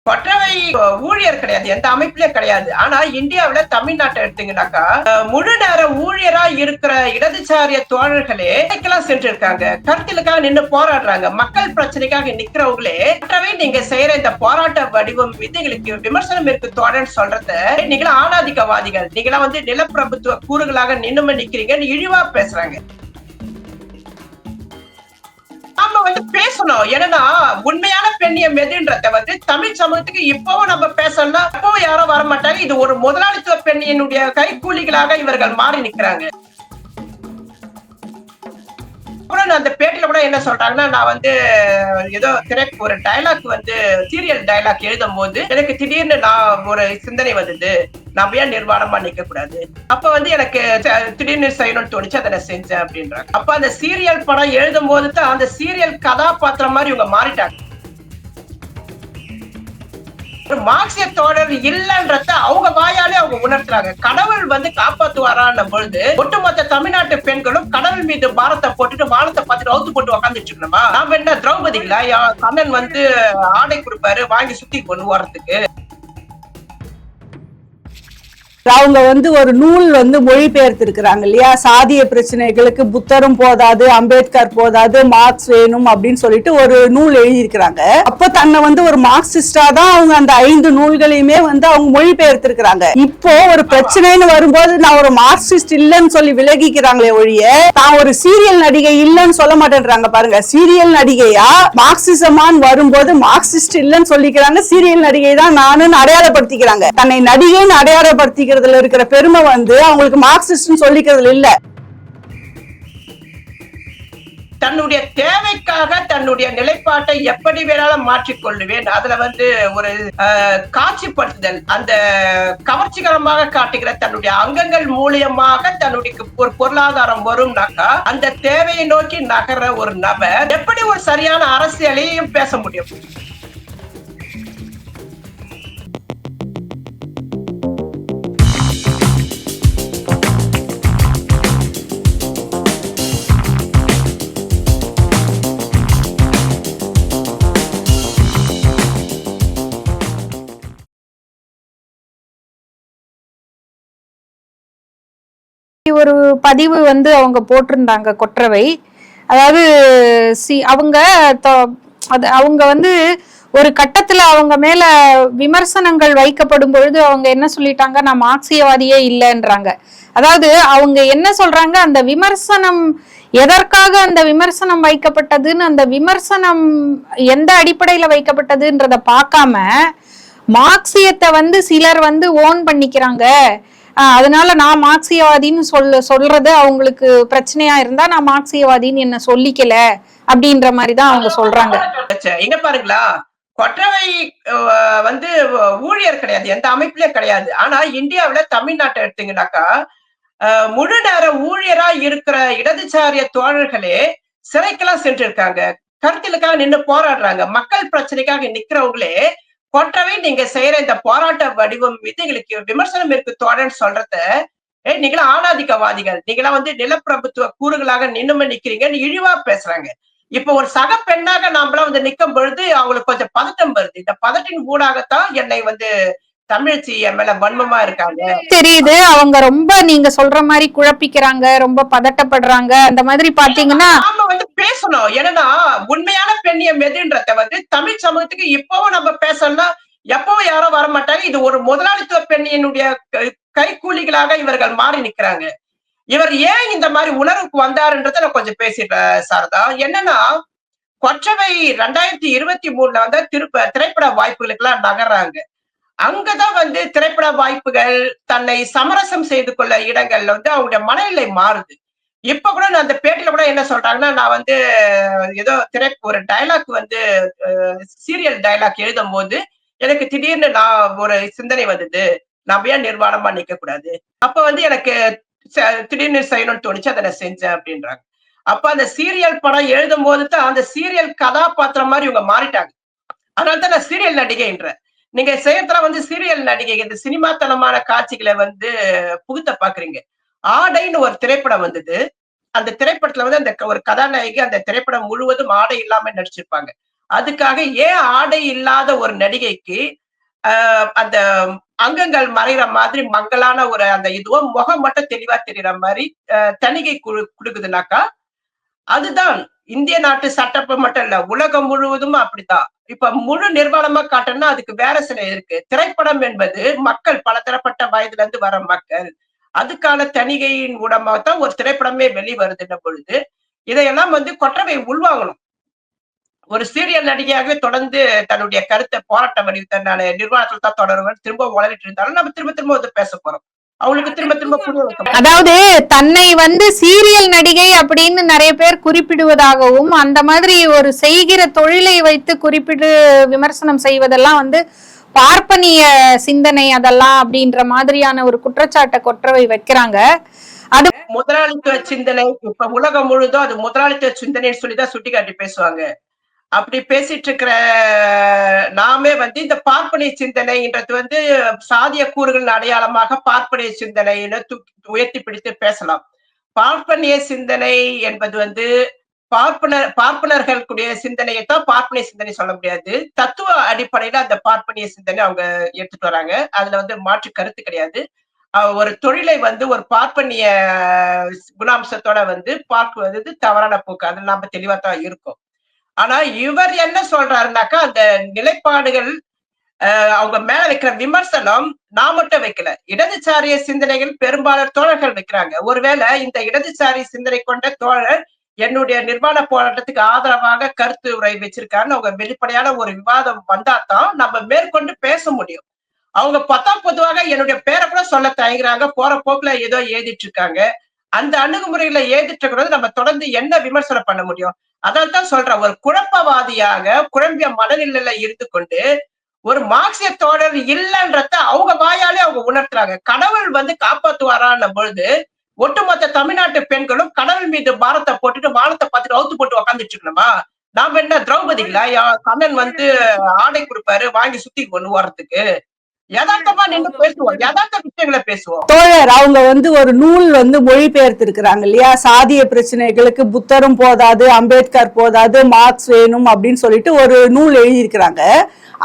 கொற்றவை ஊழியர் கிடையாது. எந்த அமைப்பிலே கிடையாது. ஆனா இந்தியாவுல தமிழ்நாட்டை எடுத்தீங்கன்னாக்கா, முழு நேர ஊழியரா இருக்கிற இடதுசாரிய தோழர்களே வேலைக்கெல்லாம் சென்றிருக்காங்க. கருத்தியலுக்காக நின்னு போராடுறாங்க. மக்கள் பிரச்சனைக்காக நிக்கிறவங்களே, கொற்றவை நீங்க செய்யற இந்த போராட்ட வடிவம் மீது எங்களுக்கு விமர்சனம் இருக்கு தோழன்னு சொல்றத, நீங்களாம் ஆணாதிக்கவாதிகள். நீங்களாம் நிலப்பிரபுத்துவ கூறுகளாக நின்னுமே நிக்கிறீங்கன்னு இழிவா பேசுறாங்க. நாம பேசணும். ஏன்னா உண்மையான பெண்ணியம் எதுன்றத தமிழ் சமூகத்துக்கு இப்பவும் நம்ம பேசணும்னா இப்பவும் யாரும் வர மாட்டாங்க. இது ஒரு முதலாளித்துவ பெண்ணியனுடைய கைக்கூலிகளாக இவர்கள் மாறி நிக்கிறாங்க. அப்புறம் அந்த பேட்டில கூட என்ன சொல்றாங்கன்னா, நான் ஏதோ ஒரு டயலாக் சீரியல் டயலாக் எழுதும் போது எனக்கு திடீர்னு நான் ஒரு சிந்தனை வந்தது. நான் ஏன் நிர்வாணமா நிக்க கூடாது? அப்ப எனக்கு திடீர்னு செய்யணும்னு தோணுச்சு. அதை நான் செஞ்சேன் அப்படின்றாங்க. அப்ப அந்த சீரியல் படம் எழுதும் போது தான் அந்த சீரியல் கதாபாத்திரம் மாதிரி இவங்க மாறிட்டாங்க. மார்க்சிய தோழர் இல்லன்றத அவங்க வாயாலே அவங்க உணர்த்துறாங்க. கடவுள் காப்பாத்துவாரான பொழுது ஒட்டுமொத்த தமிழ்நாட்டு பெண்களும் கடவுள் மீது பாரத்தை போட்டுட்டு வானத்தை பார்த்துட்டு அவுத்து போட்டு உட்காந்துட்டு இருக்கணுமா? நாம என்ன திரௌபதிகளா? கண்ணன் ஆடை கொடுப்பாரு வாங்கி சுத்தி கொண்டு வரதுக்கு. அவங்க ஒரு நூல் மொழிபெயர்த்து இருக்கிறாங்க இல்லையா, சாதிய பிரச்சனைகளுக்கு புத்தரும் போதாது, அம்பேத்கர் போதாது, மார்க்ஸ் வேணும் அப்படின்னு சொல்லிட்டு ஒரு நூல் எழுதியிருக்கிறாங்க. அப்ப தன்னை ஒரு மார்க்சிஸ்டா தான் அவங்க அந்த 5 நூல்களையுமே அவங்க மொழிபெயர்த்து இருக்கிறாங்க. இப்போ ஒரு பிரச்சனைன்னு வரும்போது நான் ஒரு மார்க்சிஸ்ட் இல்லைன்னு சொல்லி விலகிக்கிறாங்களே ஒழிய தான் ஒரு சீரியல் நடிகை இல்லைன்னு சொல்ல மாட்டேன்றாங்க. பாருங்க, சீரியல் நடிகையா மார்க்சிசமான் வரும்போது மார்க்சிஸ்ட் இல்லைன்னு சொல்லிக்கிறாங்க, சீரியல் நடிகை தான் நானுன்னு அடையாளப்படுத்திக்கிறாங்க. தன்னை நடிகைன்னு அடையாளப்படுத்திக்கிறது இருக்கிற பெருமை அவங்களுக்கு மார்க்சிஸ்ட் சொல்லிக்கிறதுல இல்ல. தன்னுடைய தேவைக்காக தன்னுடைய நிலைப்பாட்டை எப்படி வேணாலும் மாற்றிக்கொள்ளுவேன். அதுல ஒரு காட்சிப்படுத்துதல், அந்த கவர்ச்சிகரமாக காட்டுகிற தன்னுடைய அங்கங்கள் மூலியமாக தன்னுடைய ஒரு பொருளாதாரம் வரும்னாக்கா அந்த தேவையை நோக்கி நகர ஒரு நபர் எப்படி ஒரு சரியான அரசியலையும் பேச முடியும்? ஒரு பதிவு அவங்க போட்டிருந்தாங்க கொற்றவை. அதாவது அவங்க ஒரு கட்டத்துல அவங்க மேல விமர்சனங்கள் வைக்கப்படும் பொழுது அவங்க என்ன சொல்லிட்டாங்க, நான் மார்க்சியவாதியே இல்லைன்றாங்க. அதாவது அவங்க என்ன சொல்றாங்க, அந்த விமர்சனம் எதற்காக அந்த விமர்சனம் வைக்கப்பட்டதுன்னு, அந்த விமர்சனம் எந்த அடிப்படையில வைக்கப்பட்டதுன்றத பார்க்காம மார்க்சியத்தை சிலர் ஓன் பண்ணிக்கிறாங்க. அதனால நான் மார்க்சியவாதின்னு சொல்றது அவங்களுக்கு பிரச்சனையா இருந்தா நான் மார்க்சியவாதின்னு என்ன சொல்லிக்கல அப்படின்ற மாதிரிதான் அவங்க சொல்றாங்க. இங்க பாருங்களா, கொற்றவை ஊழியர் கிடையாது. எந்த அமைப்பிலே கிடையாது. ஆனா இந்தியாவுல தமிழ்நாட்டை எடுத்தீங்கன்னாக்கா, முழு நேர ஊழியரா இருக்கிற இடதுசாரிய தோழர்களே சிறைக்கெல்லாம் சென்றிருக்காங்க. கருத்தியலுக்காக நின்னு போராடுறாங்க. மக்கள் பிரச்சனைக்காக நிக்கிறவங்களே, கொற்றவை நீங்க செய்யற இந்த போராட்ட வடிவம் மீது எங்களுக்கு விமர்சனம் இருக்கு தோழன்னு சொல்றத, நீங்களாம் ஆணாதிக்கவாதிகள். நீங்களாம் நிலப்பிரபுத்துவ கூறுகளாக நின்னுமே நிக்கிறீங்கன்னு இழிவா பேசுறாங்க. இப்ப ஒரு சக பெண்ணாக நாமளாம் நிக்கும் பொழுது அவங்களுக்கு கொஞ்சம் பதட்டம் வருது. இந்த பதட்டின் ஊடாகத்தான் என்னை தமிழச்சி என் மேல வன்மமா இருக்காங்க தெரியுது. அவங்க ரொம்ப நீங்க சொல்ற மாதிரி குழப்பிக்கிறாங்க, ரொம்ப பதட்டப்படுறாங்க. அந்த மாதிரி பாத்தீங்கன்னா நாம பேசணும். ஏன்னா உண்மையான பெண்ணியம் எதுன்றத தமிழ் சமூகத்துக்கு இப்பவும் நம்ம பேசணும்னா எப்பவும் யாரும் வர மாட்டாங்க. இது ஒரு முதலாளித்துவ பெண்ணியனுடைய கைக்கூலிகளாக இவர்கள் மாறி நிக்கிறாங்க. இவர் ஏன் இந்த மாதிரி உணர்வுக்கு வந்தாருன்றத நான் கொஞ்சம் பேசிடுறேன் சாரதா. என்னன்னா, கொற்றவை 2023 திரைப்பட வாய்ப்புகளுக்கு எல்லாம் நகர்றாங்க. அங்கதான் திரைப்பட வாய்ப்புகள், தன்னை சமரசம் செய்து கொள்ள இடங்கள்ல அவங்களுடைய மனநிலை மாறுது. இப்ப கூட நான் அந்த பேட்டில கூட என்ன சொல்றாங்கன்னா, நான் ஏதோ ஒரு டயலாக் சீரியல் டயலாக் எழுதும் போது எனக்கு திடீர்னு நான் ஒரு சிந்தனை வந்தது. நான் ஏன் நிர்வாணமா நிக்க கூடாது? அப்ப எனக்கு திடீர்னு செய்யணும்னு தோணுச்சு. அதை நான் செஞ்சேன் அப்படின்றாங்க. அப்ப அந்த சீரியல் படம் எழுதும் போது தான் அந்த சீரியல் கதாபாத்திரம் மாதிரி இவங்க மாறிட்டாங்க. அதனாலதான் நான் சீரியல் நடிகைன்றேன். நீங்க செய்யறதுல சீரியல் நடிகை இந்த சினிமாத்தனமான காட்சிகளை புகுத்த பாக்குறீங்க. ஆடைன்னு ஒரு திரைப்படம் வந்தது. அந்த திரைப்படத்துல அந்த ஒரு கதாநாயகி அந்த திரைப்படம் முழுவதும் ஆடை இல்லாம நடிச்சிருப்பாங்க. அதுக்காக ஏன் ஆடை இல்லாத ஒரு நடிகைக்கு அந்த அங்கங்கள் மறைகிற மாதிரி மங்கலான ஒரு அந்த இதுவும் முகம் மட்டும் தெளிவா தெரியற மாதிரி தணிகை கொடுக்குதுனாக்கா அதுதான் இந்திய நாட்டு சட்டப்ப மட்டும் இல்ல உலகம் முழுவதும் அப்படித்தான். இப்ப முழு நிர்வாணமா காட்டணும்னா அதுக்கு வேற சில இருக்கு. திரைப்படம் என்பது மக்கள் பலதரப்பட்ட வயதுல இருந்து வர மக்கள் அதுக்கான தணிகையின் மூலமாகத்தான் ஒரு திரைப்படமே வெளிவருதுன்ன பொழுது இதையெல்லாம் கொற்றவை உள்வாங்கணும். ஒரு சீரியல் நடிகையாகவே தொடர்ந்து தன்னுடைய கருத்தை போராட்டம் வலியுறுத்த நான் நிர்வாகத்தில் தான் தொடருவேன் திரும்ப உளறிட்டு இருந்தாலும் நம்ம திரும்ப திரும்ப பேச போறோம். அவங்களுக்கு திரும்ப திரும்ப புரிய வைக்க. அதாவது தன்னை சீரியல் நடிகை அப்படின்னு நிறைய பேர் குறிப்பிடுவதாகவும் அந்த மாதிரி ஒரு செய்கிற தொழிலை வைத்து குறிப்பிட்டு விமர்சனம் செய்வதெல்லாம் பார்ப்பனிய சிந்தனை அதெல்லாம் அப்படின்ற மாதிரியான ஒரு குற்றச்சாட்டை கொற்றவை வைக்கிறாங்க. அது முதலாளித்துவ சிந்தனை. இப்ப உலகம் முழுதும் அது முதலாளித்துவ சிந்தனைன்னு சொல்லிதான் சுட்டி காட்டி பேசுவாங்க. அப்படி பேசிட்டு இருக்கிற நாமே இந்த பார்ப்பனிய சிந்தனைன்றது சாதிய கூறுகளின் அடையாளமாக பார்ப்பனிய சிந்தனைன்னு உயர்த்தி பிடித்து பேசலாம். பார்ப்பனிய சிந்தனை என்பது பார்ப்பனர்களுடைய சிந்தனையை தான் பார்ப்பனிய சிந்தனை சொல்ல முடியாது. தத்துவ அடிப்படையில அந்த பார்ப்பனிய சிந்தனை அவங்க எடுத்துட்டு வராங்க. அதுல மாற்று கருத்து கிடையாது. ஒரு தொழிலை ஒரு பார்ப்பனிய குணாம்சத்தோட பார்க்குவது தவறான போக்கு. அதுல நாம தெளிவா தான் இருக்கும். ஆனா இவர் என்ன சொல்றாருனாக்கா அந்த நிலைப்பாடுகள் அவங்க மேல வைக்கிற விமர்சனம் நான் மட்டும் வைக்கல. இடதுசாரிய சிந்தனைகள் பெரும்பாலான தோழர்கள் வைக்கிறாங்க. ஒருவேளை இந்த இடதுசாரி சிந்தனை கொண்ட தோழர் என்னுடைய நிர்வாண போராட்டத்துக்கு ஆதரவாக கருத்து உரை வச்சிருக்காருன்னு அவங்க வெளிப்படையான ஒரு விவாதம் வந்தாதான் நம்ம மேற்கொண்டு பேச முடியும். அவங்க பொதுவாக என்னுடைய பேரை கூட சொல்ல தயங்குறாங்க. போற போக்குல ஏதோ எழுதிட்டு இருக்காங்க. அந்த அணுகுமுறையில எழுதிட்டு இருக்கிறது நம்ம தொடர்ந்து என்ன விமர்சனம் பண்ண முடியும்? அதான் சொல்றேன், ஒரு குழப்பவாதியாக குழம்பிய மனநிலையில இருந்து கொண்டு ஒரு மார்க்சிய தோழர் இல்லைன்றத அவங்க வாயாலே அவங்க உணர்த்துறாங்க. கடவுள் காப்பாத்துவாரான பொழுது ஒட்டுமொத்த தமிழ்நாட்டு பெண்களும் கடவுள் மீது பாரத்தை போட்டுட்டு வானத்தை பார்த்துட்டு அவுத்து போட்டு உக்காந்துட்டு இருக்கணுமா? நாம என்ன திரௌபதிகளா? கண்ணன் ஆடை கொடுப்பாரு வாங்கி சுத்தி கொண்டு வரதுக்கு. யதார்த்தமா நின்று பேசுவோம், யதார்த்த விஷயங்களை பேசுவோம். தோழர் அவங்க ஒரு நூல் மொழிபெயர்த்து இருக்கிறாங்க இல்லையா? சாதிய பிரச்சனைகளுக்கு புத்தரும் போதாது, அம்பேத்கர் போதாது, மார்க்ஸ் வேணும் அப்படின்னு சொல்லிட்டு ஒரு நூல் எழுதியிருக்கிறாங்க.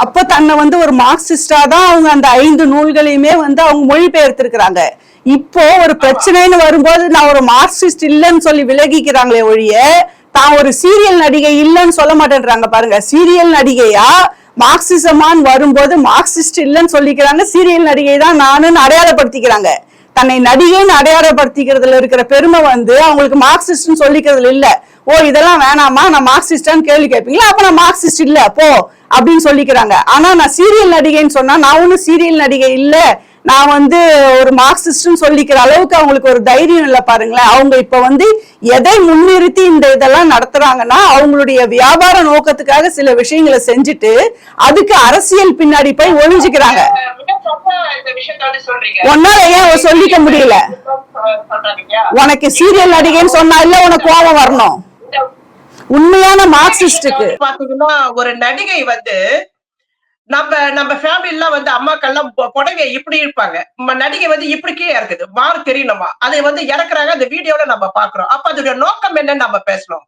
அப்ப தன்னை ஒரு மார்க்சிஸ்டா தான் அவங்க அந்த 5 நூல்களையுமே அவங்க மொழிபெயர்த்து இருக்கிறாங்க. இப்போ ஒரு பிரச்சனைன்னு வரும்போது நான் ஒரு மார்க்சிஸ்ட் இல்லைன்னு சொல்லி விலகிக்கிறாங்களே ஒழிய தான் ஒரு சீரியல் நடிகை இல்லைன்னு சொல்ல மாட்டேன்றாங்க. பாருங்க, சீரியல் நடிகையா மார்க்சிசமான் வரும்போது மார்க்சிஸ்ட் இல்லைன்னு சொல்லிக்கிறாங்க. சீரியல் நடிகை தான் நானுன்னு அடையாளப்படுத்திக்கிறாங்க. தன்னை நடிகைன்னு அடையாளப்படுத்திக்கிறதுல இருக்கிற பெருமை அவங்களுக்கு மார்க்சிஸ்ட்னு சொல்லிக்கிறதுல இல்ல. ஓ இதெல்லாம் வேணாமா, நான் மார்க்சிஸ்டான்னு கேள்வி கேட்பீங்களா? அப்ப நான் மார்க்சிஸ்ட் இல்ல போ அப்படின்னு சொல்லிக்கிறாங்க. ஆனா நான் சீரியல் நடிகைன்னு சொன்னா நான் ஒன்னும் சீரியல் நடிகை இல்ல, நான் ஒரு மார்க்சிஸ்ட்னு சொல்லிக்கிற அளவுக்கு அவங்களுக்கு ஒரு தைரியம் இல்லை. பாருங்களேன், அவங்க இப்ப எதை முன்னிறுத்தி இந்த இதெல்லாம் நடத்துறாங்கன்னா அவங்களுடைய வியாபார நோக்கத்துக்காக சில விஷயங்களை செஞ்சுட்டு அதுக்கு அரசியல் பின்னாடி போய் ஒளிஞ்சுக்கிறாங்க. ஒன்னால ஏன் சொல்லிக்க முடியல? உனக்கு சீரியல் நடிகைன்னு சொன்னா இல்ல உனக்கு கோபம் வரணும்? உண்மையான மார்க்சிஸ்டுக்கு பாத்தீங்கன்னா ஒரு நடிகை நம்ம ஃபேமிலி எல்லாம் அம்மாக்கள்லாம் புடவை இப்படி இருப்பாங்க. நடிகை இப்படி கீழே இருக்குது மாறு தெரியணுமா? அதை இறக்குறாங்க. அந்த வீடியோல நம்ம பாக்குறோம். அப்ப அதோட நோக்கம் என்னன்னு நம்ம பேசணும்.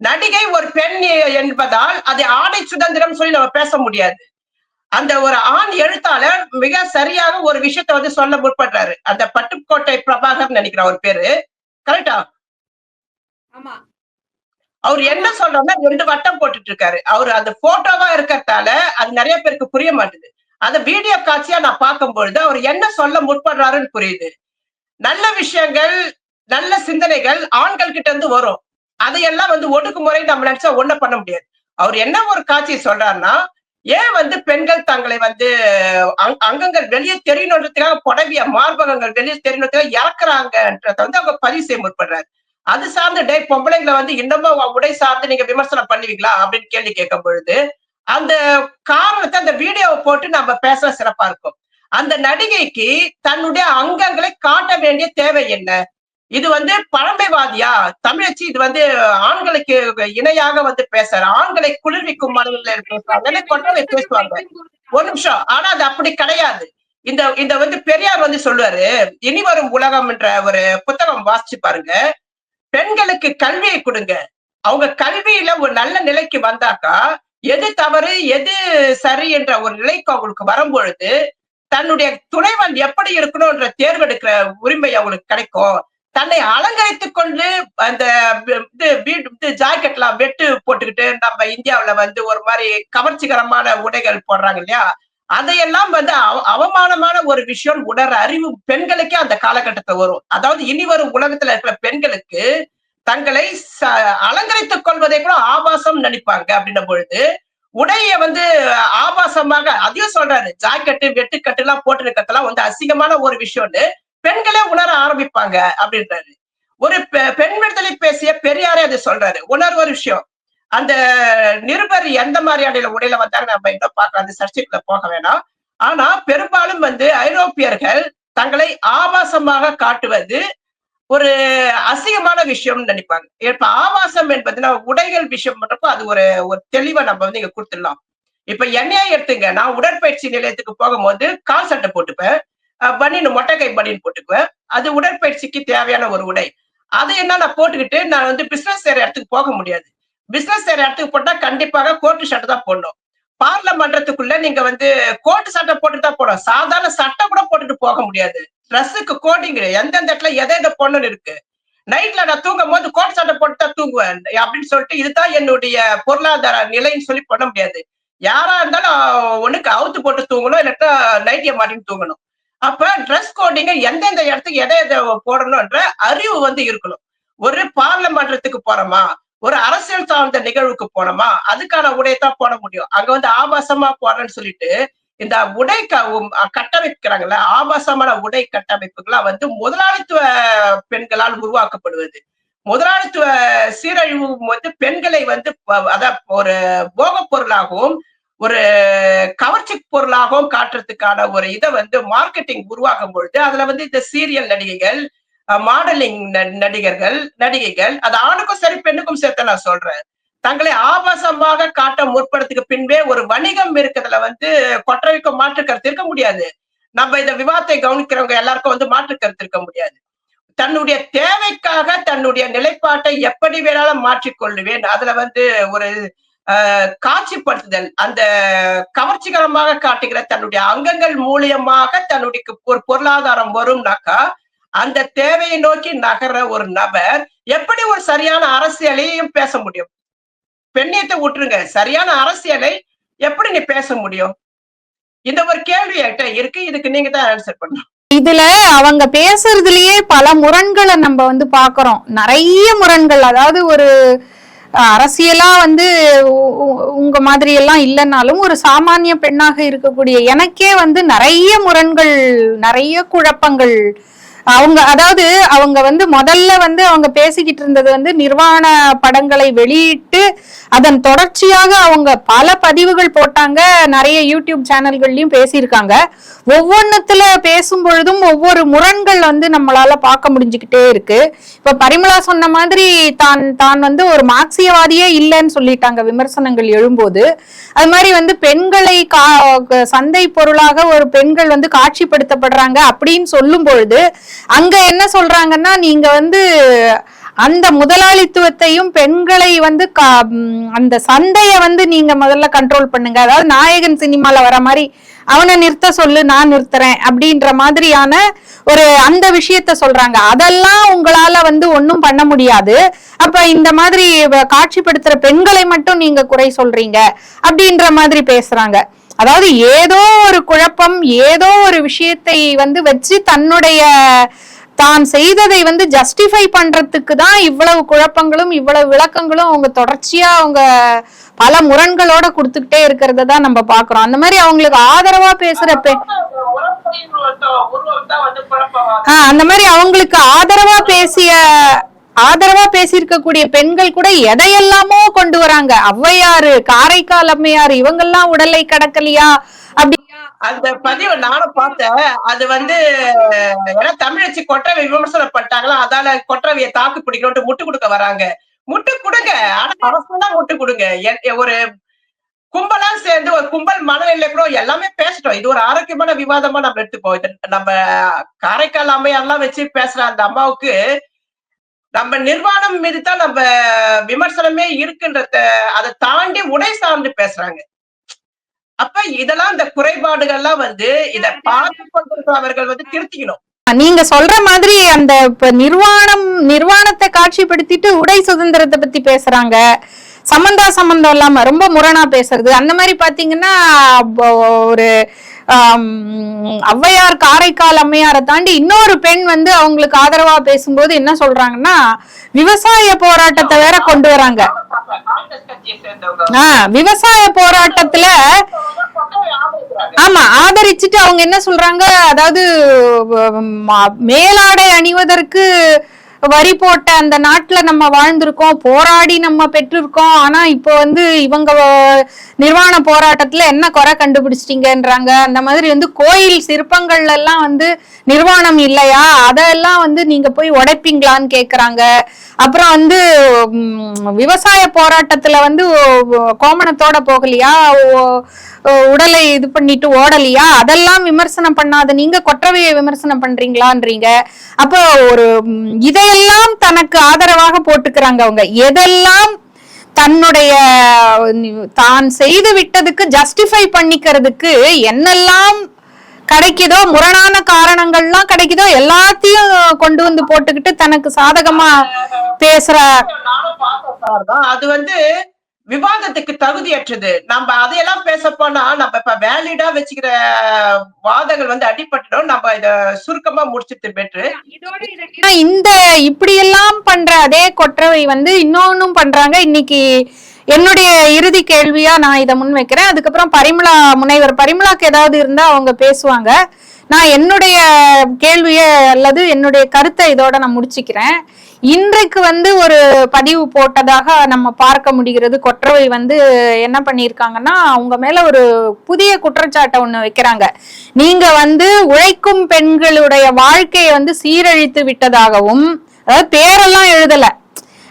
நடிகை ஒரு பெண் என்பதால் அது ஆடை சுதந்திரம் சொல்லி நம்ம பேச முடியாது. அந்த ஒரு ஆண் எழுத்தாளர் மிக சரியாக ஒரு விஷயத்த சொல்ல முற்படுறாரு. அந்த பட்டுக்கோட்டை பிரபாகர் நினைக்கிற ஒரு பேரு கரெக்டா? ஆமா. அவர் என்ன சொல்றாருன்னா 2 வட்டம் போட்டுட்டு இருக்காரு. அவரு அந்த போட்டோவா இருக்கிறதால அது நிறைய பேருக்கு புரிய மாட்டுது. அந்த வீடியோ காட்சியா நான் பார்க்கும்பொழுது அவர் என்ன சொல்ல முற்படுறாருன்னு புரியுது. நல்ல விஷயங்கள், நல்ல சிந்தனைகள் ஆண்கள் கிட்ட இருந்து வரும். அதையெல்லாம் ஒடுக்குமுறை நம்ம நினைச்சா ஒண்ணும் பண்ண முடியாது. அவர் என்ன ஒரு காட்சியை சொல்றாருன்னா, ஏன் பெண்கள் தங்களை அங்கங்கள் வெளியே தெரியணுன்றதுக்காக புடவிய மார்பகங்கள் வெளியே தெரியணுன்றதுக்காக இறக்குறாங்கன்றத அவங்க பதிவு செய்ய முற்படுறாரு. அது சார்ந்து டே பொம்பளைங்களை இன்னமும் உடை சார்ந்து நீங்க விமர்சனம் பண்ணுவீங்களா அப்படின்னு கேள்வி கேட்கும் பொழுது அந்த காரணத்தை அந்த வீடியோவை போட்டு நம்ம பேச சிறப்பா இருக்கும். அந்த நடிகைக்கு தன்னுடைய அங்கங்களை காட்ட வேண்டிய தேவை என்ன? இது பழமைவாதியா? தமிழச்சி இது ஆண்களுக்கு இணையாக பேசுற ஆண்களை குளிர்விக்கும் மனநிலையில பேசுவாங்க, கொண்டவை பேசுவாங்க. ஒரு நிமிஷம், ஆனா அது அப்படி கிடையாது. இந்த பெரியார் சொல்லுவாரு, இனி வரும் உலகம் என்ற ஒரு புத்தகம் வாசிச்சு பாருங்க. பெண்களுக்கு கல்வியை கொடுங்க. அவங்க கல்வியில ஒரு நல்ல நிலைக்கு வந்தாக்கா எது தவறு எது சரி என்ற ஒரு நிலைக்கு அவங்களுக்கு வரும்பொழுது தன்னுடைய துணைவன் எப்படி இருக்கணும்ன்ற தேர்வெடுக்கிற உரிமை அவங்களுக்கு கிடைக்கும். தன்னை அலங்கரித்துக் கொண்டு அந்த ஜாக்கெட் எல்லாம் வெட்டு போட்டுக்கிட்டு நம்ம இந்தியாவுல வந்து ஒரு மாதிரி கவர்ச்சிகரமான உடைகள் போடுறாங்க இல்லையா, அதையெல்லாம் வந்து அவமானமான ஒரு விஷயம் உணர அறிவு பெண்களுக்கே அந்த காலகட்டத்துல வரும். அதாவது இனி வரும் உலகத்துல இருக்கிற பெண்களுக்கு தங்களை அலங்கரித்துக் கொள்வதை கூட ஆபாசம் நினைப்பாங்க அப்படின்ன பொழுது உடைய வந்து ஆபாசமாக அதையும் சொல்றாரு. ஜாக்கெட்டு வெட்டுக்கட்டு எல்லாம் போட்டிருக்கிறதெல்லாம் வந்து அசிங்கமான ஒரு விஷயம்னு பெண்களே உணர ஆரம்பிப்பாங்க அப்படின்றாரு. ஒரு பெண் விடுதலை பேசிய பெரியாரே அது சொல்றாரு. ஒரு விஷயம், அந்த நிருபர் எந்த மாதிரியான உடையில வந்தாங்க நம்ம இன்னும் பார்க்கலாம், அந்த சர்ச்சைக்குள்ள போக வேணாம். ஆனா பெரும்பாலும் வந்து ஐரோப்பியர்கள் தங்களை ஆபாசமாக காட்டுவது ஒரு அசிங்கமான விஷயம்னு நினைப்பாங்க. இப்ப ஆபாசம் என்பதுன்னா உடைகள் விஷயம் பண்றப்ப அது ஒரு ஒரு தெளிவை நம்ம வந்து இங்க கொடுத்துடலாம். இப்ப என்னையே எடுத்துங்க, நான் உடற்பயிற்சி நிலையத்துக்கு போகும்போது கால் சட்டை போட்டுப்பேன், பனியன் மொட்டைக்கை பனியன் போட்டுக்குவேன். அது உடற்பயிற்சிக்கு தேவையான ஒரு உடை. அதை என்ன நான் போட்டுக்கிட்டு நான் வந்து பிசினஸ் செய்யற இடத்துக்கு போக முடியாது. பிசினஸ் செய்யற இடத்துக்கு போட்டா கண்டிப்பாக கோட்டு சட்டை தான் போடணும். பார்லமெண்டத்துக்குள்ள நீங்க வந்து கோட்டு சட்டை போட்டு தான் போடணும். சாதாரண சட்டை கூட போட்டுட்டு போக முடியாது. ட்ரெஸ்ஸுக்கு கோடிங் எந்தெந்த இடத்துல எதை எதை போடணும்னு இருக்கு. நைட்ல நான் தூங்கும் போது கோட் சட்டை போட்டு தான் தூங்குவேன் அப்படின்னு சொல்லிட்டு இதுதான் என்னுடைய பொருளாதார நிலைன்னு சொல்லி பண்ண முடியாது. யாரா இருந்தாலும் ஒண்ணுக்கு அவுத்து போட்டு தூங்கணும், இல்லாட்டா நைட்டிய மாட்டின்னு தூங்கணும். அப்ப ட்ரெஸ் கோடிங்க எந்தெந்த இடத்துக்கு எதை எதை போடணும்ன்ற அறிவு வந்து இருக்கணும். ஒரு பார்லமெண்டத்துக்கு போறோமா, ஒரு அரசியல் சார்ந்த நிகழ்வுக்கு போனோமா, அதுக்கான உடையத்தான் போட முடியும். அங்க வந்து ஆபாசமா போடுறேன்னு சொல்லிட்டு இந்த உடை கட்டமைக்கிறாங்கல்ல, ஆபாசமான உடை கட்டமைப்புகள்லாம் வந்து முதலாளித்துவ பெண்களால் உருவாக்கப்படுவது. முதலாளித்துவ சீரழிவு வந்து பெண்களை வந்து அத ஒரு போகப் பொருளாகவும் ஒரு கவர்ச்சி பொருளாகவும் காட்டுறதுக்கான ஒரு இதை வந்து மார்க்கெட்டிங் உருவாகும் பொழுது அதுல வந்து இந்த சீரியல் நடிகைகள், மாடலிங் நடிகைகள், அது ஆணுக்கும் சரி பெண்ணுக்கும் சேர்த்து நான் சொல்றேன், தங்களை ஆபாசமாக காட்ட முற்படுத்துக்கு பின்பே ஒரு வணிகம் இருக்கிறதுல வந்து கொற்றவைக்கும் மாற்று கருத்து இருக்க முடியாது. நம்ம இந்த விவாதத்தை கவனிக்கிறவங்க எல்லாருக்கும் வந்து மாற்று கருத்து இருக்க முடியாது. தன்னுடைய தேவைக்காக தன்னுடைய நிலைப்பாட்டை எப்படி வேணாலும் மாற்றிக்கொள்ளுவேன். அதுல வந்து ஒரு காட்சிப்படுத்துதல், அந்த கவர்ச்சிகரமாக காட்டுகிற தன்னுடைய அங்கங்கள் மூலியமாக தன்னுடைய ஒரு பொருளாதாரம் வரும்னாக்கா அந்த தேவையை நோக்கி நகர ஒரு நபர் எப்படி ஒரு சரியான அரசியலையும் பேச முடியும்? பெண்ணியத்தை விட்டுருங்க, சரியான அரசியலை எப்படி நீ பேச முடியும்? இந்த ஒரு கேள்வி என்கிட்ட இருக்கு. இதுக்கு நீங்க தான் ஆன்சர் பண்ணணும். இதுல அவங்க பேசுறதுலயே பல முரண்களை நம்ம வந்து பாக்குறோம், நிறைய முரண்கள். அதாவது ஒரு அரசியலா வந்து உங்க மாதிரி எல்லாம் இல்லைன்னாலும் ஒரு சாமானிய பெண்ணாக இருக்கக்கூடிய எனக்கே வந்து நிறைய முரண்கள், நிறைய குழப்பங்கள். அதாவது அவங்க வந்து முதல்ல வந்து அவங்க பேசிக்கிட்டு இருந்தது வந்து நிர்வாண படங்களை வெளியிட்டு அதன் தொடர்ச்சியாக அவங்க பல பதிவுகள் போட்டாங்க, நிறைய யூடியூப் சேனல்கள்லயும் பேசியிருக்காங்க. ஒவ்வொன்னுத்துல பேசும் பொழுதும் ஒவ்வொரு முரண்கள் வந்து நம்மளால பார்க்க முடிஞ்சுக்கிட்டே இருக்கு. இப்ப பரிமளா சொன்ன மாதிரி தான் வந்து ஒரு மார்க்சியவாதியே இல்லைன்னு சொல்லிட்டாங்க விமர்சனங்கள் எழும்போது. அது மாதிரி வந்து பெண்களை சந்தை பொருளாக ஒரு பெண்கள் வந்து காட்சிப்படுத்தப்படுறாங்க அப்படின்னு சொல்லும் பொழுது அங்க என்ன சொல்றாங்கன்னா, நீங்க வந்து அந்த முதலாளித்துவத்தையும் பெண்களை வந்து அந்த சந்தைய வந்து நீங்க முதல்ல கண்ட்ரோல் பண்ணுங்க. அதாவது நாயகன் சினிமால வர மாதிரி அவனை நிறுத்த சொல்லு நான் நிறுத்துறேன் அப்படின்ற மாதிரியான ஒரு அந்த விஷயத்த சொல்றாங்க. அதெல்லாம் உங்களால வந்து ஒன்னும் பண்ண முடியாது. அப்ப இந்த மாதிரி காட்சிப்படுத்துற பெண்களை மட்டும் நீங்க குறை சொல்றீங்க அப்படின்ற மாதிரி பேசுறாங்க. அதாவது ஏதோ ஒரு குழப்பம், ஏதோ ஒரு விஷயத்தை வந்து வச்சு தான் செய்ததை வந்து ஜஸ்டிஃபை பண்றதுக்கு தான் இவ்வளவு குழப்பங்களும் இவ்வளவு விளக்கங்களும் அவங்க தொடர்ச்சியா அவங்க பல முரண்களோட கொடுத்துக்கிட்டே இருக்கிறத தான் நம்ம பாக்குறோம். அந்த மாதிரி அவங்களுக்கு ஆதரவா பேசுற அந்த மாதிரி அவங்களுக்கு ஆதரவா பேசியிருக்கக்கூடிய பெண்கள் கூட எதையெல்லாமோ கொண்டு வராங்க. ஔவையாரு, காரைக்கால் அம்மையாரு, இவங்கெல்லாம் உடலை கடக்கலையா அப்படி அந்த பதிவு நானும் பார்த்தேன். அது வந்து ஏன்னா தமிழச்சி கொற்றவை விமர்சனப்பட்டாங்களா, அதால கொற்றவையை தாக்கு பிடிக்கணும்னு முட்டு கொடுக்க வராங்க. முட்டு கொடுங்க, ஆனா அரசுதான் முட்டு கொடுங்க. ஒரு கும்பலா சேர்ந்து ஒரு கும்பல் மனநிலை கூட எல்லாமே பேசட்டும். இது ஒரு ஆரோக்கியமான விவாதமா நம்ம எடுத்துப்போம். நம்ம காரைக்கால் அம்மையாரெல்லாம் வச்சு பேசுற அந்த அம்மாவுக்கு நம்ம நிர்வாணம் மீது தான் நம்ம விமர்சனமே இருக்குன்றத அதை தாண்டி உடை சார்ந்து பேசுறாங்க. அப்ப இதெல்லாம் இந்த குறைபாடுகள்லாம் வந்து இதை பார்த்து கொண்டிருக்கிறவர்கள் வந்து திருத்திக்கணும். நீங்க சொல்ற மாதிரி அந்த இப்ப நிர்வாணத்தை காட்சிப்படுத்திட்டு உடை சுதந்திரத்தை பத்தி பேசுறாங்க, சம்பந்தம் இல்லாம ரொம்ப முரணா பேசுறது. அந்த மாதிரி பாத்தீங்கன்னா ஒரு ஔவையார், காரைக்கால் அம்மையாரை தாண்டி இன்னொரு பெண் வந்து அவங்களுக்கு ஆதரவா பேசும்போது என்ன சொல்றாங்கன்னா, விவசாய போராட்டத்தை வேற கொண்டு வராங்க. விவசாய போராட்டத்துல ஆமா ஆதரிச்சுட்டு அவங்க என்ன சொல்றாங்க, அதாவது மேலாடை அணிவதற்கு வரி போட்ட அந்த நாட்டுல நம்ம வாழ்ந்திருக்கோம், போராடி நம்ம பெற்றிருக்கோம். ஆனா இப்போ வந்து இவங்க நிர்வாண போராட்டத்துல என்ன குறை கண்டுபிடிச்சிட்டீங்கன்றாங்க. அந்த மாதிரி வந்து கோயில் சிற்பங்கள்ல எல்லாம் வந்து நிர்வாணம் இல்லையா, அதெல்லாம் வந்து நீங்க போய் உடைப்பீங்களான்னு கேக்குறாங்க. அப்புறம் வந்து விவசாய போராட்டத்துல வந்து கோமணத்தோட போகலையா, உடலை இது பண்ணிட்டு ஓடலையா, அதெல்லாம் விமர்சனம் பண்ணாத நீங்க கொற்றவையை விமர்சனம் பண்றீங்களான்றீங்க. அப்போ ஒரு இதையெல்லாம் தனக்கு ஆதரவாக போட்டுக்கிறாங்க அவங்க. எதெல்லாம் தன்னுடைய தான் செய்து விட்டதுக்கு ஜஸ்டிஃபை பண்ணிக்கிறதுக்கு என்னெல்லாம் கிடைக்குதோ, முரணான காரணங்கள்லாம் கிடைக்குதோ எல்லாத்தையும் கொண்டு வந்து போட்டுக்கிட்டு தனக்கு சாதகமா பேசுற. அது வந்து விவாதத்துக்கு தகுதியற்றது. நம்ம அதையெல்லாம் பேச போனா நம்ம இப்ப வேலிடா வச்சுக்கிற வாதங்கள் வந்து அடிபட்டுடும். நம்ம இத சுருக்கமா முடிச்சிட்டு பெற்று இந்த இப்படி எல்லாம் பண்ற அதே கொற்றவை வந்து இன்னொன்னும் பண்றாங்க. இன்னைக்கு என்னுடைய இறுதி கேள்வியா நான் இதை முன் வைக்கிறேன். அதுக்கப்புறம் முனைவர் பரிமளாக்கு ஏதாவது இருந்தா அவங்க பேசுவாங்க. நான் என்னுடைய கேள்விய அல்லது என்னுடைய கருத்தை இதோட நான் முடிச்சுக்கிறேன். இன்றைக்கு வந்து ஒரு பதிவு போட்டதாக நம்ம பார்க்க முடிகிறது. கொற்றவை வந்து என்ன பண்ணியிருக்காங்கன்னா, அவங்க மேல ஒரு புதிய குற்றச்சாட்டை ஒண்ணு வைக்கிறாங்க. நீங்க வந்து உழைக்கும் பெண்களுடைய வாழ்க்கையை வந்து சீரழித்து விட்டதாகவும், அதாவது பேரெல்லாம் எழுதல,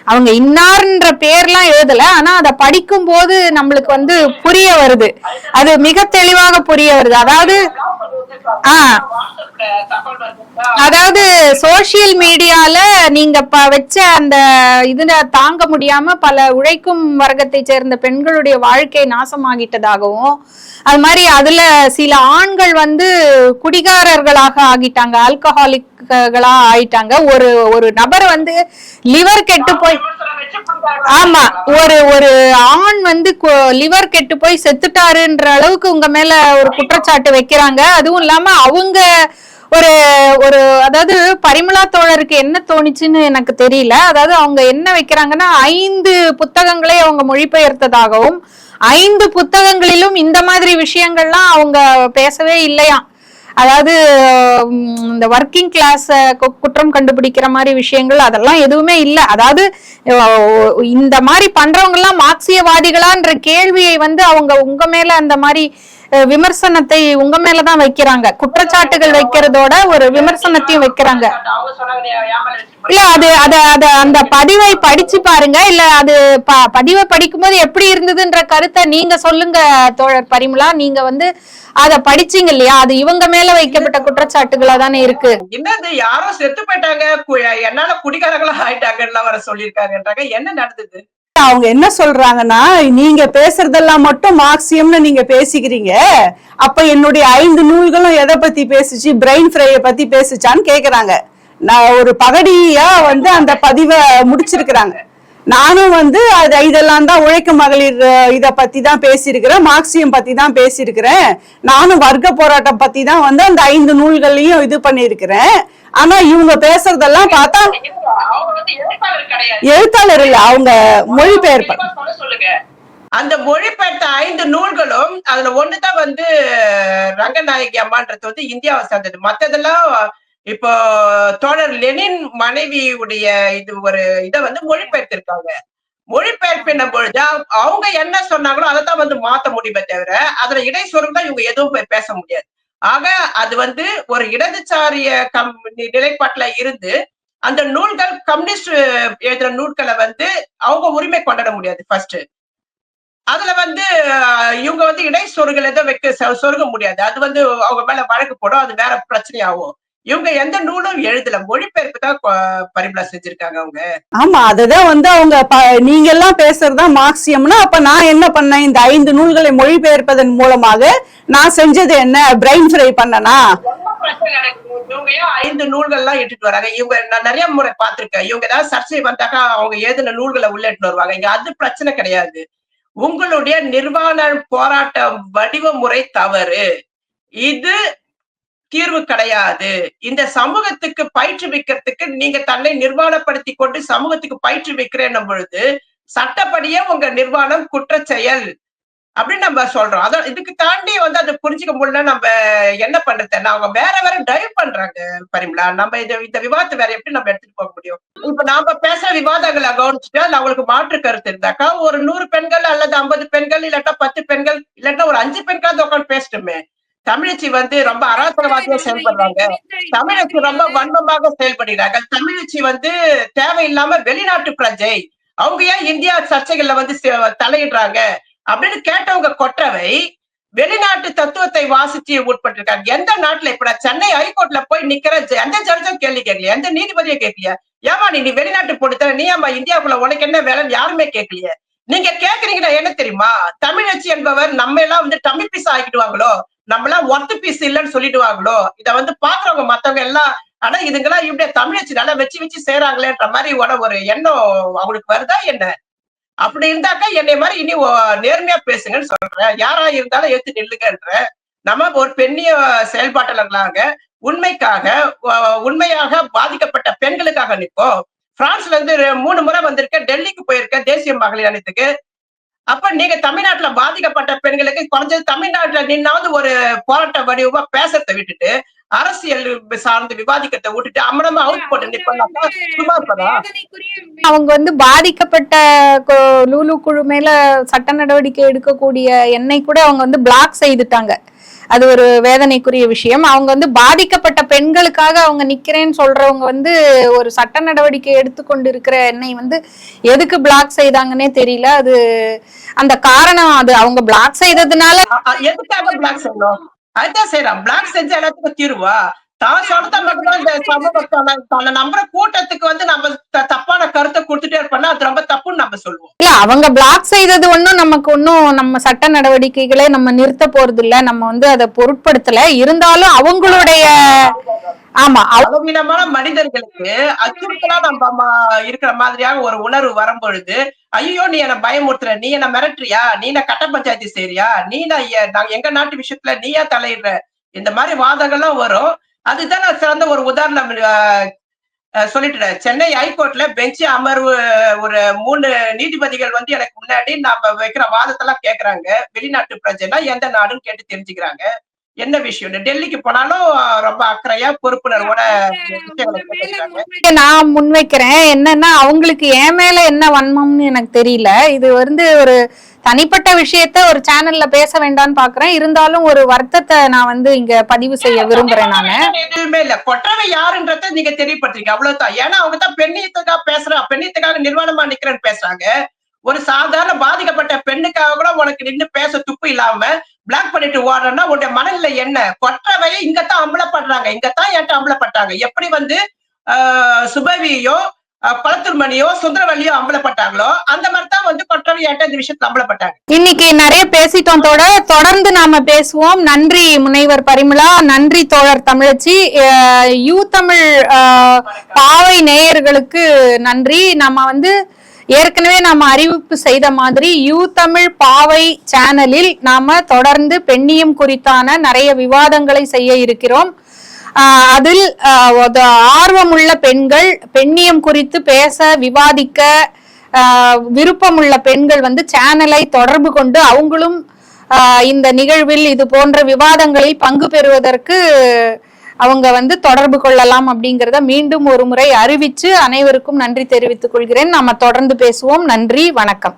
அவங்க இன்னார்ன்ற பேர்லாம் எழுதல, ஆனா அதை படிக்கும் போது நம்மளுக்கு வந்து புரிய வருது, அது மிக தெளிவாக புரிய வருது. அதாவது சோசியல் மீடியால நீங்க வச்ச அந்த இதுல தாங்க முடியாம பல உழைக்கும் வர்க்கத்தை சேர்ந்த பெண்களுடைய வாழ்க்கை நாசமாகிட்டதாகவும், அது மாதிரி அதுல சில ஆண்கள் வந்து குடிகாரர்களாக ஆகிட்டாங்க, ஆல்கஹாலிக்களா ஆயிட்டாங்க. ஒரு நபர் வந்து லிவர் கெட்டு போய், ஆமா, ஒரு ஆண் வந்து லிவர் கெட்டு போய் செத்துட்டாருன்ற அளவுக்கு உங்க மேல ஒரு குற்றச்சாட்டு வைக்கிறாங்க. அதுவும் இல்லாம அவங்க ஒரு அதாவது பரிமளா தோழருக்கு என்ன தோணுச்சுன்னு எனக்கு தெரியல. அதாவது அவங்க என்ன வைக்கிறாங்கன்னா, 5 புத்தகங்களை அவங்க மொழிபெயர்த்ததாகவும், 5 புத்தகங்களிலும் இந்த மாதிரி விஷயங்கள்லாம் அவங்க பேசவே இல்லையா. அதாவது இந்த ஒர்க்கிங் கிளாஸ் குற்றம் கண்டுபிடிக்கிற மாதிரி விஷயங்கள் அதெல்லாம் எதுவுமே இல்லை. அதாவது இந்த மாதிரி பண்றவங்க எல்லாம் மார்க்சியவாதிகளான்ற கேள்வியை வந்து அவங்க உங்க மேல அந்த மாதிரி விமர்சனத்தை உங்க மேலதான் வைக்கிறாங்க. குற்றச்சாட்டுகள் வைக்கிறதோட ஒரு விமர்சனத்தையும் வைக்கிறாங்க. இல்ல அது அந்த பதிவை படிச்சு பாருங்க. இல்ல அது பதிவை படிக்கும் போது எப்படி இருந்ததுன்ற கருத்தை நீங்க சொல்லுங்க தோழர் பரிமளா. நீங்க வந்து அத படிச்சீங்க இல்லையா, அது இவங்க மேல வைக்கப்பட்ட குற்றச்சாட்டுகளா தானே இருக்கு. என்னது யாரோ செத்து போயிட்டாங்க, என்னால குடிகாரங்களா ஆயிட்டாங்கன்னு வர சொல்லியிருக்காங்கன்றாங்க. என்ன நடந்தது? அவங்க என்ன சொல்றாங்கன்னா, நீங்க பேசுறதெல்லாம் மட்டும் மார்க்சியம்னு நீங்க பேசிக்கிறீங்க, அப்ப என்னுடைய 5 நூல்களும் எதை பத்தி பேசுச்சு, பிரெயின் ஃப்ரைய பத்தி பேசுச்சான்னு கேக்குறாங்க. நான் ஒரு பகடியா வந்து அந்த பதிவை முடிச்சிருக்கிறாங்க. நானும் வந்து இதெல்லாம் தான் உழைக்கும் மகளிர் இத பத்தி தான் பேசியிருக்கிறேன், மார்க்சியம் பத்தி தான் பேசியிருக்கிறேன், நானும் வர்க்க போராட்டம் பத்தி தான் வந்து அந்த 5 நூல்களையும் இது பண்ணிருக்கிறேன். ஆனா இவங்க பேசுறதெல்லாம் பார்த்தா எழுத்தாளர் இல்ல, அவங்க மொழிபெயர்ப்பார். அந்த மொழிபெயர்த்த 5 நூல்களும் அதுல ஒண்ணுதான் வந்து ரங்கநாயகி அம்மான்றது வந்து இந்தியாவை சேர்ந்தது. மத்ததெல்லாம் இப்போ தோழர் லெனின் மனைவியுடைய இத வந்து மொழிபெயர்த்திருக்காங்க. மொழிபெயர்ப்பின் பொழுது அவங்க என்ன சொன்னாங்களோ அதைத்தான் வந்து மாத்த முடியுமே தவிர அதுல இடைச்சொருள் தான் இவங்க எதுவும் பேச முடியாது. ஆக அது வந்து ஒரு இடதுசாரிய நிலைப்பாட்டுல இருந்து அந்த நூல்கள் கம்யூனிஸ்ட் எழுதுற நூல்களை வந்து அவங்க உரிமை கொண்டாட முடியாது. ஃபர்ஸ்ட் அதுல வந்து இவங்க வந்து இடைச்சொருகள் எதோ சொருக முடியாது. அது வந்து அவங்க மேல வழக்கு போடும், அது வேற பிரச்சனை ஆகும். இவங்க எந்த நூலும் எழுதல, மொழிபெயர்ப்பு தான் பரிமளா செஞ்சிருக்காங்க அவங்க. ஆமா, அததான் வந்து அவங்க நீங்க எல்லாம் பேசுறதா மார்க்சியம்னா, அப்ப நான் என்ன பண்ணேன்? இந்த 5 நூல்களை மொழிபெயர்ப்பதன் மூலமாக நான் செஞ்சது என்ன? பிரெயின் ஃப்ரை பண்ணனா? இவங்க ஏன் 5 நூல்கள்லாம் எடுத்துட்டு வராங்க? இவங்க நான் நிறைய முறை பார்த்திருக்கேன். இவங்க ஏதாவது சர்ச்சை வந்தாக்கா அவங்க எழுதின நூல்களை உள்ள எடுத்துட்டு வருவாங்க. இங்க அது பிரச்சனை கிடையாது. உங்களுடைய நிர்வாண போராட்ட வடிவ முறை தவறு, இது தீர்வு கிடையாது. இந்த சமூகத்துக்கு பயிற்றுவிக்கிறதுக்கு நீங்க தன்னை நிர்வாணப்படுத்தி கொண்டு சமூகத்துக்கு பயிற்றுவிக்கிறேன் பொழுது சட்டப்படியே உங்க நிர்வாணம் குற்ற செயல் அப்படின்னு நம்ம சொல்றோம். அதான் இதுக்கு தாண்டி வந்து அதை புரிஞ்சுக்க முடியல. நம்ம என்ன பண்றது? அவங்க வேற வேற டைவ் பண்றாங்க பரிமளா. நம்ம இந்த விவாதத்தை வேற எப்படி நம்ம எடுத்துட்டு போக முடியும்? இப்ப நாம பேசுற விவாதங்களை கவனிச்சுட்டு அதுல அவங்களுக்கு மாற்று கருத்து இருந்தாக்கா ஒரு 100 பெண்கள் அல்லது 50 பெண்கள் இல்லாட்டா 10 பெண்கள் இல்லாட்டா ஒரு 5 பெண்கள் உட்காந்து பேசட்டுமே. தமிழச்சி வந்து ரொம்ப அராசகவாதியா செயல்படுறாங்க, தமிழச்சி ரொம்ப வன்மமாக செயல்படுகிறார்கள், தமிழச்சி வந்து தேவையில்லாம வெளிநாட்டு பிரஜை, அவங்க ஏன் இந்தியா சர்ச்சைகள்ல வந்து தலையிடுறாங்க அப்படின்னு கேட்டவங்க கொற்றவை வெளிநாட்டு தத்துவத்தை வாசிச்சு உட்பட்டிருக்காங்க. எந்த நாட்டுல இப்ப சென்னை ஹைகோர்ட்ல போய் நிக்கிற எந்த ஜட்ஜும் கேள்வி கேட்கலையா? எந்த நீதிபதியும் கேட்கலையா? ஏமா நீ வெளிநாட்டு போட்டு நீ ஏமா இந்தியாவுக்குள்ள உனக்கு என்ன வேலைன்னு யாருமே கேட்கலையே. நீங்க கேக்குறீங்கன்னா என்ன தெரியுமா? தமிழச்சி என்பவர் நம்ம எல்லாம் வந்து டம்மி பீஸ் ஆகிடுவாங்களோ, நம்ம எல்லாம் ஒர்த்து பீஸ் இல்லைன்னு சொல்லிடுவாங்களோ, இத வந்து பாக்குறவங்க மத்தவங்க எல்லாம் ஆனா இதுங்கெல்லாம் இப்படியே தமிழச்சி நல்லா வச்சு செய்யறாங்களேன்ற மாதிரி ஒரு எண்ணம் அவங்களுக்கு வருதா என்ன? அப்படி இருந்தாக்கா என்னை மாதிரி இனி நேர்மையா பேசுங்கன்னு சொல்றேன். யாரா இருந்தாலும் எடுத்து நில்லுங்கன்ற. நம்ம ஒரு பெண்ணிய செயல்பாட்டாளர்களாக உண்மைக்காக உண்மையாக பாதிக்கப்பட்ட பெண்களுக்காக நிற்போம். பிரான்ஸ்ல இருந்து 3 முறை வந்திருக்க, டெல்லிக்கு போயிருக்க தேசிய மகளிர் ஆணையத்துக்கு. அப்ப நீங்க தமிழ்நாட்டுல பாதிக்கப்பட்ட பெண்களுக்கு குறைஞ்சது தமிழ்நாட்டுல நின்னாவது ஒரு போராட்ட வடிவமா பேசத்தை விட்டுட்டு அரசியல் சார்ந்து விவாதிக்கிறத விட்டுட்டு அம்மனமா அவுட் போட்டு நிப்பாங்க. சும்மா இருப்பதா? அவங்க வந்து பாதிக்கப்பட்ட லூலு குழு மேல சட்ட நடவடிக்கை எடுக்கக்கூடிய எண்ணெய் கூட அவங்க வந்து பிளாக் செய்துட்டாங்க. அது ஒரு வேதனைக்குரிய விஷயம். அவங்க வந்து பாதிக்கப்பட்ட பெண்களுக்காக அவங்க நிக்கிறேன்னு சொல்றவங்க வந்து ஒரு சட்ட நடவடிக்கை எடுத்துக்கொண்டு இருக்கிற என்னை வந்து எதுக்கு பிளாக் செய்தாங்கன்னே தெரியல. அது அந்த காரணம் அது அவங்க பிளாக் செய்ததுனால எதுக்காக பிளாக் செய்யணும்? அதுதான் செய்யறான். பிளாக் செஞ்ச எல்லாத்துக்கும் தீர்வா? தான் சொல்றத மட்டும்தான் இந்த சமூகத்தான நம்புற கூட்டத்துக்கு வந்து நம்ம தப்பான கருத்தை கொடுத்துட்டே இருப்போம்னா அது ரொம்ப தப்புன்னு நம்ம சொல்லுவோம். இல்ல, அவங்க பிளாக் செய்தது ஒண்ணும் நமக்கு ஒன்னும் நம்ம சட்ட நடவடிக்கைகளே நம்ம நிறுத்த போறது இல்ல. நம்ம வந்து அதை பொருட்படுத்தல. இருந்தாலும் அவங்களுடைய அளவீனமான மனிதர்களுக்கு அச்சுறுத்தலா நம்ம இருக்கிற மாதிரியாக ஒரு உணர்வு வரும்பொழுது, ஐயோ நீ என்ன பயமுறுத்துற, நீ என்ன மிரட்டுறியா, நீ என்ன கட்ட பஞ்சாயத்து செய்யறியா, நீ நாங்க எங்க நாட்டு விஷயத்துல நீயா தலையிடுற, இந்த மாதிரி வாதங்கள்லாம் வரும். அதுதான் நான் சிறந்த ஒரு உதாரணம் சொல்லிட்டு சென்னை ஹைகோர்ட்ல பெஞ்ச் அமர்வு ஒரு 3 நீதிபதிகள் வந்து எனக்கு முன்னாடி நாம வைக்கிற வாதத்தெல்லாம் கேக்குறாங்க. வெளிநாட்டு பிரஜைனா எந்த நாடுன்னு கேட்டு தெரிஞ்சுக்கிறாங்க. என்ன விஷயம்? டெல்லிக்கு போனாலும் ரொம்ப அக்கறையா பொறுப்புணர்வோட நான் முன்வைக்கிறேன். என்னன்னா அவங்களுக்கு என் மேல என்ன வன்மம்னு எனக்கு தெரியல. இது வந்து ஒரு தனிப்பட்ட விஷயத்த ஒரு சேனல்ல பேச வேண்டாம்னு பாக்குறேன். இருந்தாலும் ஒரு வருத்தத்தை நான் வந்து இங்க பதிவு செய்ய விரும்புறேன். நானு எதுவுமே இல்ல, கொற்றவை யாருன்றத நீங்க தெரியப்படுறீங்க, அவ்வளவுதான். ஏன்னா அவங்க தான் பெண்ணியத்துக்காக பேசுறா, பெண்ணியத்துக்காக நிர்வாணமா நிக்கிறேன்னு பேசுறாங்க. ஒரு சாதாரண பாதிக்கப்பட்ட பெண்ணுக்காக கூட உனக்கு நின்று பேச துப்பு இல்லாம பிளாக் பண்ணிட்டு ஓடுறேன்னா உன்னுடைய மனநிலை என்ன? கொற்றவையை இங்கத்தான் அம்பலப்படுறாங்க, இங்கத்தான் ஏன்ட்ட அம்பலப்பட்டாங்க. எப்படி வந்து சுபவியோ பழத்துமணியோ சுந்தரவல்லியோ அம்பலப்பட்டாங்களோ அந்த மாதிரிதான் வந்து கொற்றவை ஏன்ட்ட இந்த விஷயத்துல அம்பலப்பட்டாங்க. இன்னைக்கு நிறைய பேசிட்டோம். தொடர்ந்து நாம பேசுவோம். நன்றி முனைவர் பரிமளா, நன்றி தோழர் தமிழச்சி. யூ தமிழ் பாவை நேயர்களுக்கு நன்றி. நம்ம வந்து ஏற்கனவே நாம அறிவிப்பு செய்த மாதிரி யூ தமிழ் பாவை சேனலில் நாம தொடர்ந்து பெண்ணியம் குறித்தான நிறைய விவாதங்களை செய்ய இருக்கிறோம். அதில் ஆர்வமுள்ள பெண்கள், பெண்ணியம் குறித்து பேச விவாதிக்க விருப்பமுள்ள பெண்கள் வந்து சேனலை தொடர்பு கொண்டு அவங்களும் இந்த நிகழ்வில் இது போன்ற விவாதங்களில் பங்கு பெறுவதற்கு அவங்க வந்து தொடர்பு கொள்ளலாம் அப்படிங்கிறத மீண்டும் ஒரு முறை அறிவிச்சு அனைவருக்கும் நன்றி தெரிவித்துக் கொள்கிறேன். நாம தொடர்ந்து பேசுவோம். நன்றி, வணக்கம்.